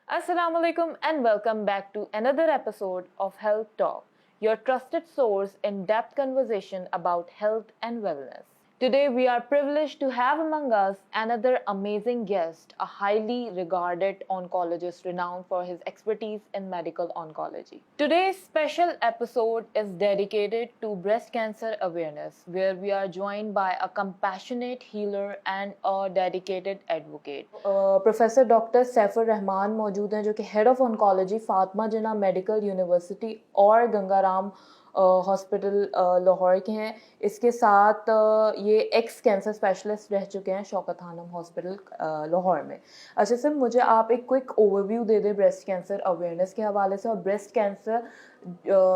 Assalamu alaikum and welcome back to another episode of Health Talk, your trusted source in depth conversation about health and wellness. Today, we are privileged to have among us another amazing guest, a highly regarded oncologist renowned for his expertise in medical oncology. Today's special episode is dedicated to breast cancer awareness, where we are joined by a compassionate healer and a dedicated advocate. Professor doctor Saifur Rahman मौजूद हैं जो कि head of oncology Fatima Jinnah medical university और Ganga Ram hospital Lahore के हैं। इसके साथ ये एक्स कैंसर स्पेशलिस्ट रह चुके हैं शौकत खानम हॉस्पिटल लाहौर में। अच्छा सर, मुझे आप एक क्विक ओवरव्यू दे दें ब्रेस्ट कैंसर अवेयरनेस के हवाले से, और ब्रेस्ट कैंसर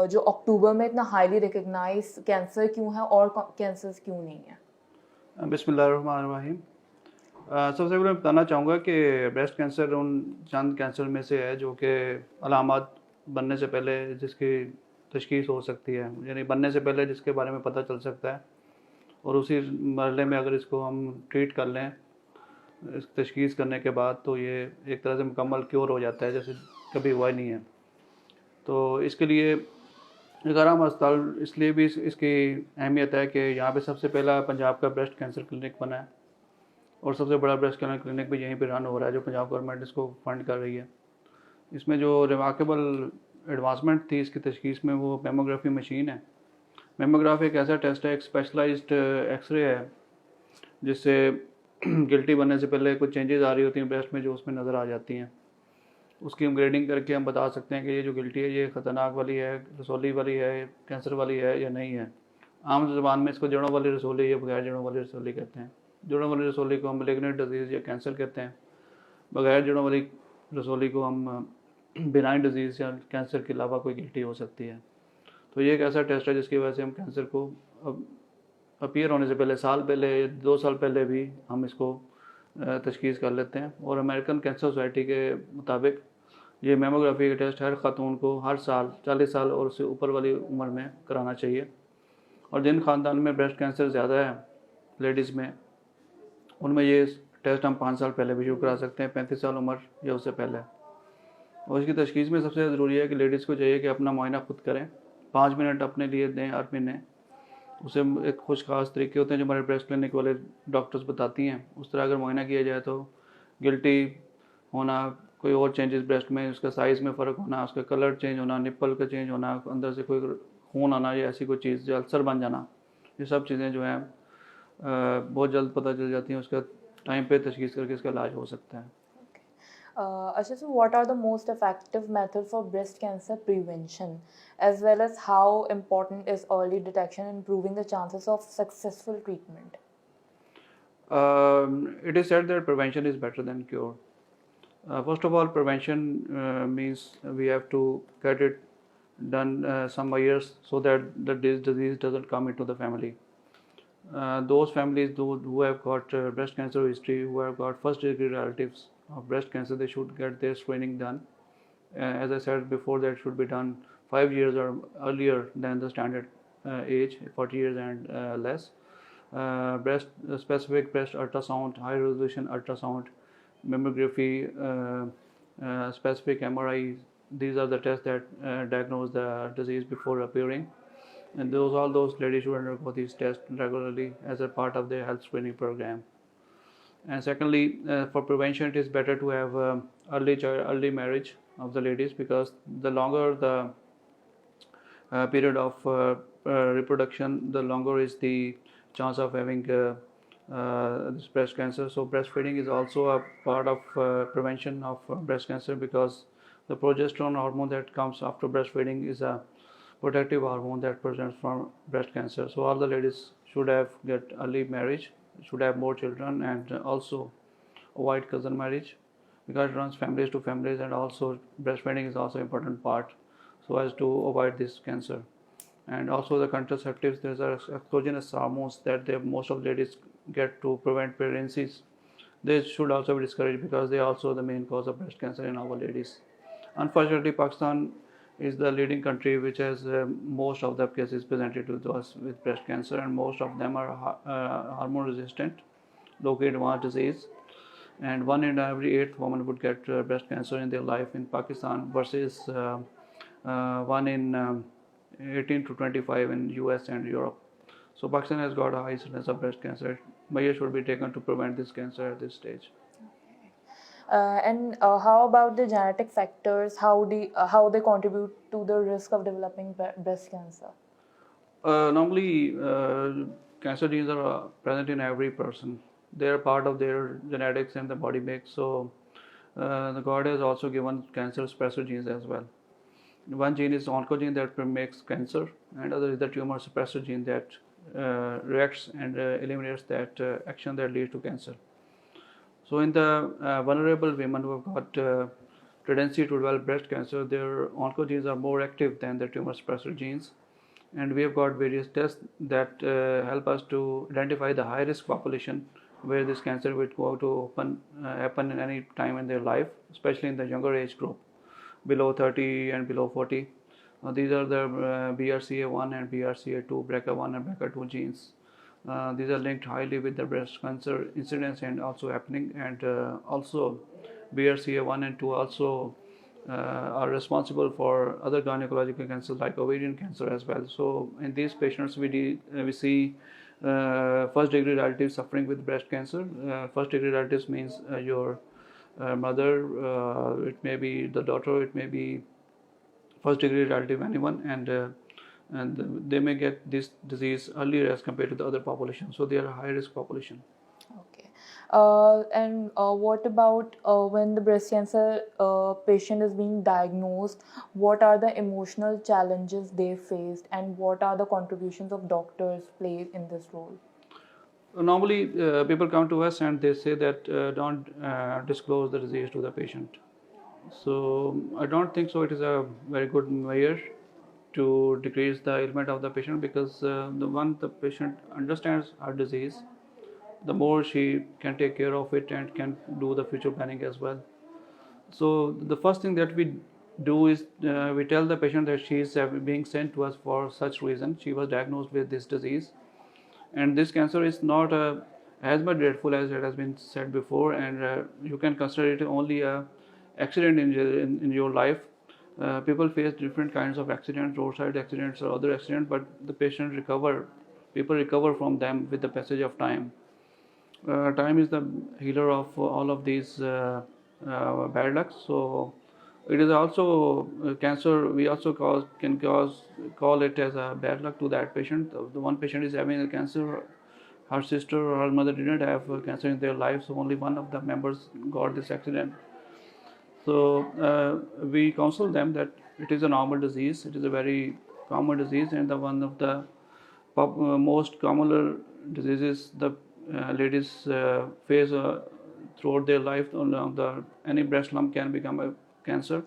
जो अक्टूबर में इतना हाईली रिकग्नाइज कैंसर क्यों है और कैंसर्स क्यों नहीं है। बिस्मिल्लाहिर्रहमानिर्रहीम। सबसे पहले बताना चाहूँगा कि ब्रेस्ट कैंसर उन चंद कैंसर में से है जो कि अलामत बनने से पहले जिसकी तशखीस हो सकती है, यानी बनने से पहले जिसके बारे में पता चल सकता है, और उसी मरहले में अगर इसको हम ट्रीट कर लें इस तशखीस करने के बाद तो ये एक तरह से मुकम्मल क्योर हो जाता है, जैसे कभी हुआ ही नहीं है। तो इसके लिए गंगा राम अस्पताल इसलिए भी इसकी अहमियत है कि यहाँ पे सबसे पहला पंजाब का ब्रेस्ट कैंसर क्लिनिक बना है और सबसे बड़ा ब्रेस्ट कैंसर क्लिनिक भी यहीं पे रन हो रहा है, जो पंजाब गवर्नमेंट इसको फंड कर रही है। इसमें जो रिमार्केबल एडवांसमेंट थी इसकी तशखीस में, वो मेमोग्राफी मशीन है। मेमोग्राफी एक ऐसा टेस्ट है, एक स्पेशलाइज्ड एक्सरे है, जिससे गिल्टी बनने से पहले कुछ चेंजेस आ रही होती हैं ब्रेस्ट में जो उसमें नज़र आ जाती हैं। उसकी हम ग्रेडिंग करके हम बता सकते हैं कि ये जो गिल्टी है ये ख़तरनाक वाली है, रसोली वाली है, कैंसर वाली है या नहीं है। आम ज़बान में इसको जड़ों वाली रसोली या बगैर जड़ों वाली रसोली कहते हैं। जड़ों वाली रसोली को हम मैलिग्नेंट डिजीज़ या कैंसर कहते हैं, बगैर जड़ों वाली रसोली को हम बिनाइन डिजीज़ या कैंसर के अलावा कोई गिल्टी हो सकती है। तो ये एक ऐसा टेस्ट है जिसकी वजह से हम कैंसर को अब अपीयर होने से पहले, साल पहले, 2 साल पहले भी हम इसको तशखीस कर लेते हैं। और अमेरिकन कैंसर सोसाइटी के मुताबिक ये मेमोग्राफी का टेस्ट हर ख़ातून को हर साल 40 साल और उससे ऊपर वाली उम्र में कराना चाहिए। और जिन ख़ानदान में ब्रेस्ट कैंसर ज़्यादा है लेडीज़ में, उनमें ये टेस्ट हम 5 साल पहले भी शुरू करा सकते हैं, 35 साल उम्र या उससे पहले। और इसकी तशखीस में सबसे ज़रूरी है कि लेडीज़ को चाहिए कि अपना मुआयना खुद करें, 5 मिनट अपने लिए दें हर महीने। उसे एक खुश खास तरीके होते हैं जो हमारे ब्रेस्ट क्लिनिक वाले डॉक्टर्स बताती हैं, उस तरह अगर मुआयना किया जाए तो गिल्टी होना, कोई और चेंजेस ब्रेस्ट में, उसका साइज़ में फ़र्क होना, उसका कलर चेंज होना, निप्पल का चेंज होना, अंदर से कोई खून आना या ऐसी कोई चीज़ जो अल्सर बन जाना, ये सब चीज़ें जो हैं बहुत जल्द पता चल जाती हैं। उसका टाइम पे तशखीस करके इसका इलाज हो सकता है। अच्छा, so what are the most effective methods for breast cancer prevention, as well as how important is early detection in improving the chances of successful treatment? It is said that prevention is better than cure. First of all, prevention means we have to get it done some years so that the disease doesn't come into the family. Those families who have got breast cancer history, who have got first degree relatives of breast cancer, they should get their screening done. As I said before, that should be done 5 years or earlier than the standard age, 40 years and less. Specific breast ultrasound, high resolution ultrasound, mammography, specific MRI, these are the tests that diagnose the disease before appearing. And all those ladies should undergo these tests regularly as a part of their health screening program. And secondly, for prevention, it is better to have early marriage of the ladies, because the longer the period of reproduction, the longer is the chance of having this breast cancer. So breastfeeding is also a part of prevention of breast cancer, because the progesterone hormone that comes after breastfeeding is a protective hormone that prevents from breast cancer. So all the ladies should get early marriage, should have more children, and also avoid cousin marriage, because it runs families to families, and also breastfeeding is also an important part so as to avoid this cancer. And also the contraceptives, there are exogenous hormones that most of ladies get to prevent pregnancies. They should also be discouraged, because they are also the main cause of breast cancer in our ladies. Unfortunately, Pakistan is the leading country which has most of the cases presented to us with breast cancer, and most of them are hormone resistant, locally advanced disease. and 1 in every 8 women would get breast cancer in their life in Pakistan versus 1 in 18 to 25 in US and Europe. So Pakistan has got a high incidence of breast cancer. Measures should be taken to prevent this cancer at this stage. And how about the genetic factors? How they contribute to the risk of developing breast cancer? Normally, cancer genes are present in every person. They are part of their genetics and the body makes. So, the God has also given cancer suppressor genes as well. One gene is oncogene that makes cancer, and other is the tumor suppressor gene that reacts and eliminates that action that leads to cancer. So, in the vulnerable women who have got tendency to develop breast cancer, their oncogenes are more active than the tumor suppressor genes, and we have got various tests that help us to identify the high risk population where this cancer will go to happen in any time in their life, especially in the younger age group below 30 and below 40. These are the BRCA1 and BRCA2, BRCA1 and BRCA2 genes. These are linked highly with the breast cancer incidence and also happening, and also BRCA1 and 2 also are responsible for other gynecological cancers like ovarian cancer as well. So in these patients we see first degree relatives suffering with breast cancer. First degree relatives means your mother, it may be the daughter, it may be first degree relative anyone, and they may get this disease earlier as compared to the other population. So they are a high risk population. Okay. And what about when the breast cancer patient is being diagnosed? What are the emotional challenges they faced, and what are the contributions of doctors played in this role? Normally, people come to us and they say that don't disclose the disease to the patient. So I don't think so. It is a very good measure to decrease the ailment of the patient, because the patient understands her disease, the more she can take care of it and can do the future planning as well. So the first thing that we do is we tell the patient that she is being sent to us for such reason. She was diagnosed with this disease, and this cancer is not as much dreadful as it has been said before, and you can consider it only a accident in your life. People face different kinds of accidents, roadside accidents or other accidents, but the patient recover. People recover from them with the passage of time. Time is the healer of all of these bad lucks. So it is also cancer. We also call it as a bad luck to that patient. The one patient is having a cancer. Her sister or her mother didn't have cancer in their life, so only one of the members got this accident. So we counsel them that it is a normal disease. It is a very common disease, and the one of the most common diseases the ladies face throughout their life. Any breast lump can become a cancer.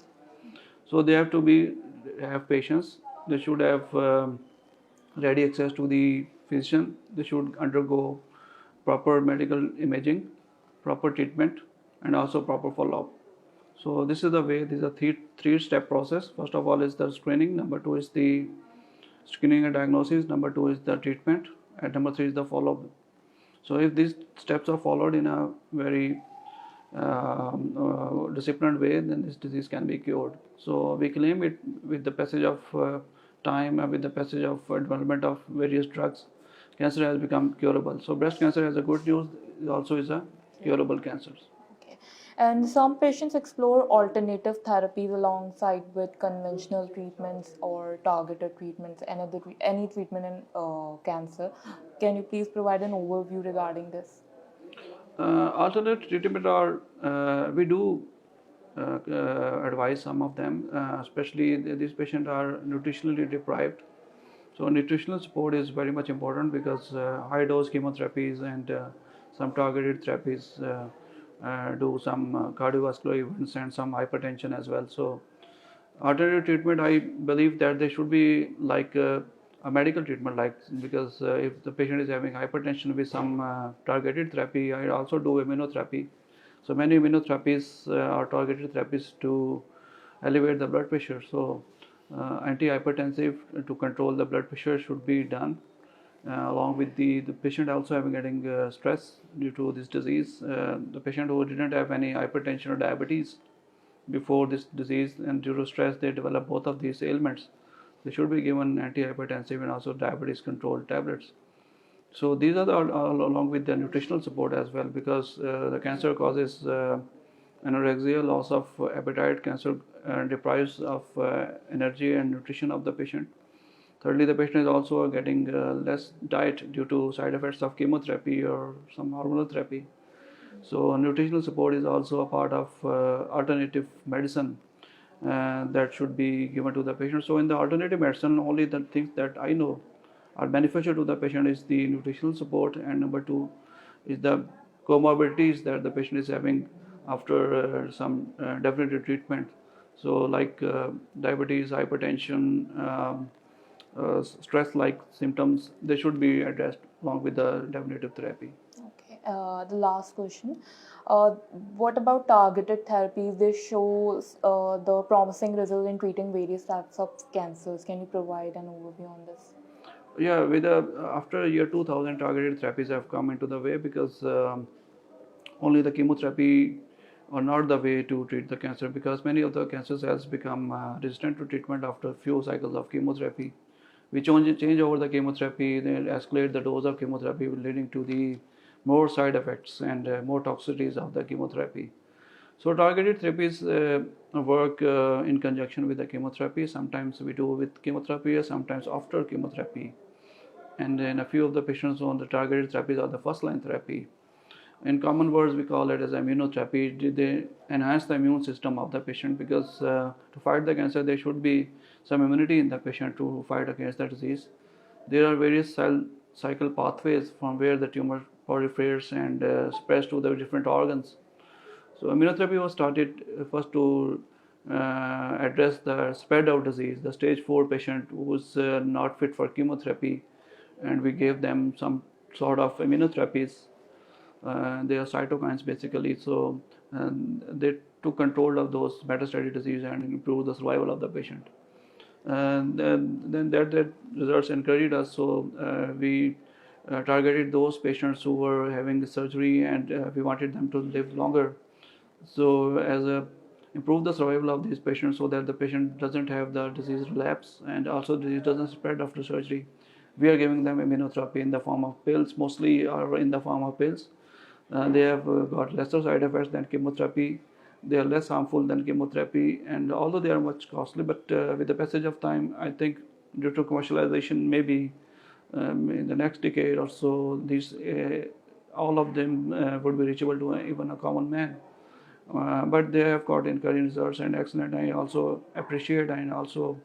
So they have to have patience. They should have ready access to the physician. They should undergo proper medical imaging, proper treatment, and also proper follow-up. So this is the way. This is a three-step process. First of all is the screening. Number 2 is the screening and diagnosis. Number 2 is the treatment, and number 3 is the follow-up. So if these steps are followed in a very disciplined way, then this disease can be cured. So we claim it with the passage of time and with the passage of development of various drugs, cancer has become curable. So breast cancer has a good news. It also is a curable cancer. Okay. And some patients explore alternative therapies alongside with conventional treatments or targeted treatments, any treatment in cancer. Can you please provide an overview regarding this? Alternate treatment are we do advise some of them, especially these patients are nutritionally deprived. So nutritional support is very much important, because high dose chemotherapies and some targeted therapies do some cardiovascular events and some hypertension as well. So alternative treatment, I believe that they should be like a medical treatment, like, because if the patient is having hypertension with some targeted therapy, I also do immunotherapy. So many immunotherapies are targeted therapies to elevate the blood pressure. So antihypertensive to control the blood pressure should be done, Along with the patient also having getting stress due to this disease. The patient who didn't have any hypertension or diabetes before this disease, and due to stress they develop both of these ailments, they should be given antihypertensive and also diabetes control tablets. So these are along with the nutritional support as well, because the cancer causes anorexia, loss of appetite. Cancer deprives of energy and nutrition of the patient. Thirdly, the patient is also getting less diet due to side effects of chemotherapy or some hormonal therapy. So nutritional support is also a part of alternative medicine that should be given to the patient. So in the alternative medicine, only the things that I know are beneficial to the patient is the nutritional support, and number two is the comorbidities that the patient is having after some definitive treatment. So like diabetes, hypertension, stress-like symptoms, they should be addressed along with the definitive therapy. Okay. The last question. What about targeted therapies? They show the promising result in treating various types of cancers. Can you provide an overview on this? Yeah, with after year 2000, targeted therapies have come into the way, because only the chemotherapy are not the way to treat the cancer, because many of the cancer cells become resistant to treatment after a few cycles of chemotherapy. We change over the chemotherapy, then escalate the dose of chemotherapy, leading to the more side effects and more toxicities of the chemotherapy. So targeted therapies work in conjunction with the chemotherapy. Sometimes we do with chemotherapy, sometimes after chemotherapy. And in a few of the patients on the targeted therapies are the first line therapy. In common words, we call it as immunotherapy. They enhance the immune system of the patient, because to fight the cancer, there should be some immunity in the patient to fight against the disease. There are various cell cycle pathways from where the tumor proliferates and spreads to the different organs. So immunotherapy was started first to address the spread of disease, the stage 4 patient who was not fit for chemotherapy, and we gave them some sort of immunotherapies. They are cytokines basically, so they took control of those metastatic disease and improved the survival of the patient. And then that results encouraged us, so we targeted those patients who were having surgery, and we wanted them to live longer. So as a improve the survival of these patients, so that the patient doesn't have the disease relapse, and also disease doesn't spread after surgery. We are giving them immunotherapy in the form of pills, mostly are in the form of pills. They have got lesser side effects than chemotherapy. They are less harmful than chemotherapy, and although they are much costly, but with the passage of time, I think due to commercialization, maybe in the next decade or so, these all of them would be reachable to even a common man. But they have got encouraging results and excellent. I also appreciate and also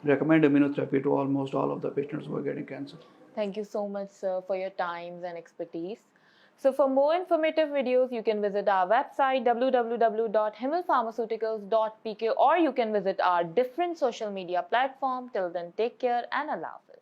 recommend immunotherapy to almost all of the patients who are getting cancer. Thank you so much, sir, for your times and expertise. So for more informative videos, you can visit our website www.himmelpharmaceuticals.pk, or you can visit our different social media platforms. Till then, take care and Allah Hafiz.